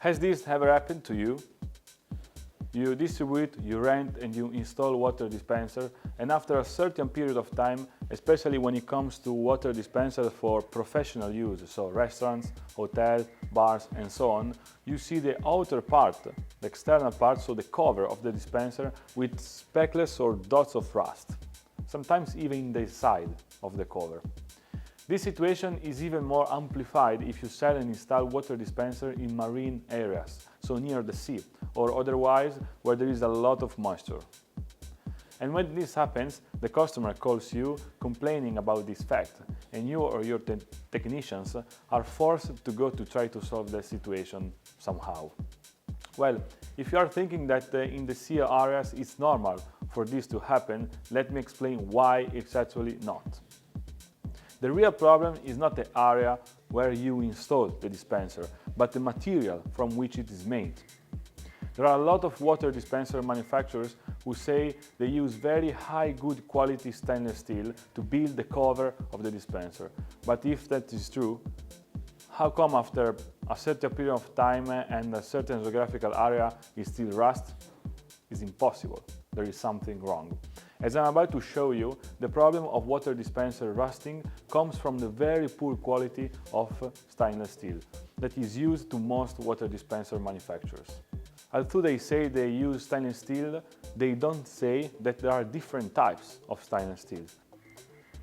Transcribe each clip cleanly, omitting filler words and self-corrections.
Has this ever happened to you? You distribute, you rent and you install water dispenser, and after a certain period of time, especially when it comes to water dispenser for professional use, so restaurants, hotels, bars and so on, you see the outer part, the external part, so the cover of the dispenser with speckles or dots of rust, sometimes even in the side of the cover. This situation is even more amplified if you sell and install water dispenser in marine areas, so near the sea, or otherwise where there is a lot of moisture. And when this happens, the customer calls you complaining about this fact, and you or your technicians are forced to go to try to solve the situation somehow. Well, if you are thinking that in the sea areas it's normal for this to happen, let me explain why it's actually not. The real problem is not the area where you install the dispenser, but the material from which it is made. There are a lot of water dispenser manufacturers who say they use very high good quality stainless steel to build the cover of the dispenser. But if that is true, how come after a certain period of time and a certain geographical area is still rust? It's impossible. There is something wrong. As I'm about to show you, the problem of water dispenser rusting comes from the very poor quality of stainless steel that is used to most water dispenser manufacturers. Although they say they use stainless steel, they don't say that there are different types of stainless steel.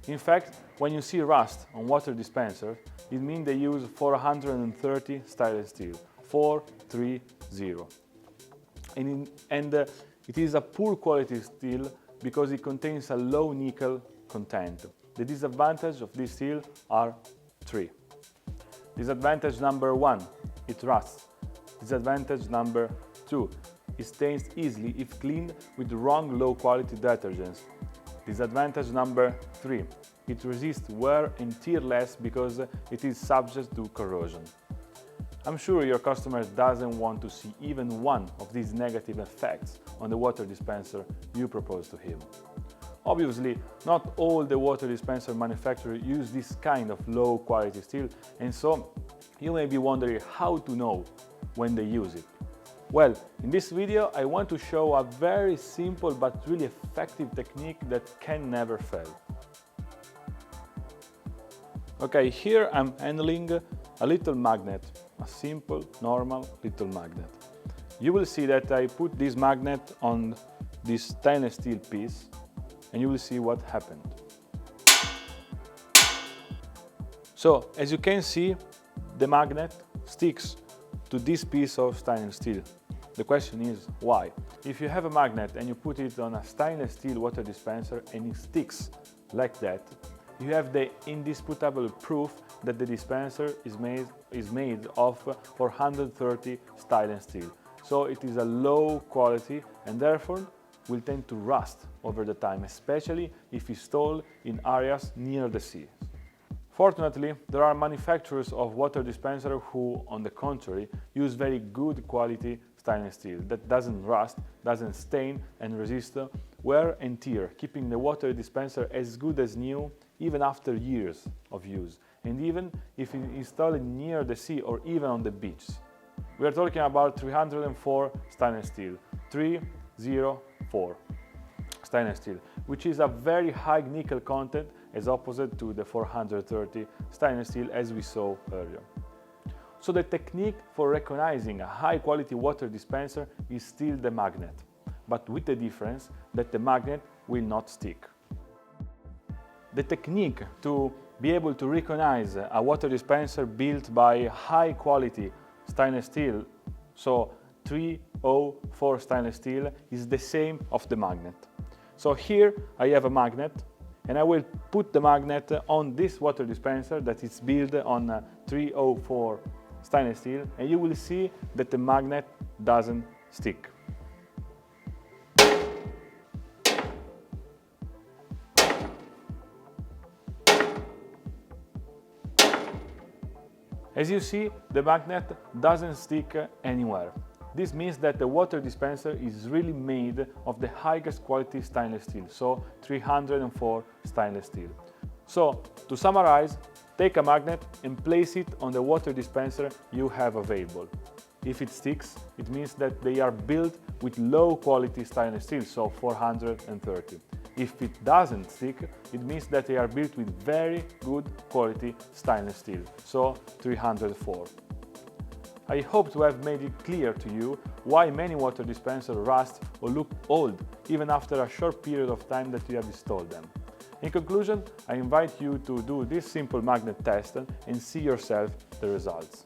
In fact, when you see rust on water dispenser, it means they use 430 stainless steel, 430. And it is a poor quality steel because it contains a low nickel content. The disadvantages of this steel are three. Disadvantage number one, it rusts. Disadvantage number two, it stains easily if cleaned with the wrong low quality detergents. Disadvantage number three, it resists wear and tear less because it is subject to corrosion. I'm sure your customer doesn't want to see even one of these negative effects on the water dispenser you propose to him. Obviously, not all the water dispenser manufacturers use this kind of low quality steel, and so you may be wondering how to know when they use it. Well, in this video I want to show a very simple but really effective technique that can never fail. Okay, here I'm handling a little magnet, a simple, normal little magnet. You will see that I put this magnet on this stainless steel piece and you will see what happened. So, as you can see, the magnet sticks to this piece of stainless steel. The question is why? If you have a magnet and you put it on a stainless steel water dispenser and it sticks like that, you have the indisputable proof that the dispenser is made of 430 stainless steel. So it is a low quality and therefore will tend to rust over the time, especially if installed in areas near the sea. Fortunately, there are manufacturers of water dispenser who, on the contrary, use very good quality stainless steel that doesn't rust, doesn't stain and resist wear and tear, keeping the water dispenser as good as new even after years of use, and even if installed near the sea or even on the beach. We are talking about 304 stainless steel, 304 stainless steel, which is a very high nickel content as opposite to the 430 stainless steel as we saw earlier. So the technique for recognizing a high quality water dispenser is still the magnet, but with the difference that the magnet will not stick. The technique to be able to recognize a water dispenser built by high quality stainless steel, so 304 stainless steel, is the same of the magnet. So here I have a magnet and I will put the magnet on this water dispenser that is built on 304 stainless steel, and you will see that the magnet doesn't stick. As you see, the magnet doesn't stick anywhere. This means that the water dispenser is really made of the highest quality stainless steel, so 304 stainless steel. So, to summarize, take a magnet and place it on the water dispenser you have available. If it sticks, it means that they are built with low quality stainless steel, so 430. If it doesn't stick, it means that they are built with very good quality stainless steel, so 304. I hope to have made it clear to you why many water dispensers rust or look old even after a short period of time that you have installed them. In conclusion, I invite you to do this simple magnet test and see yourself the results.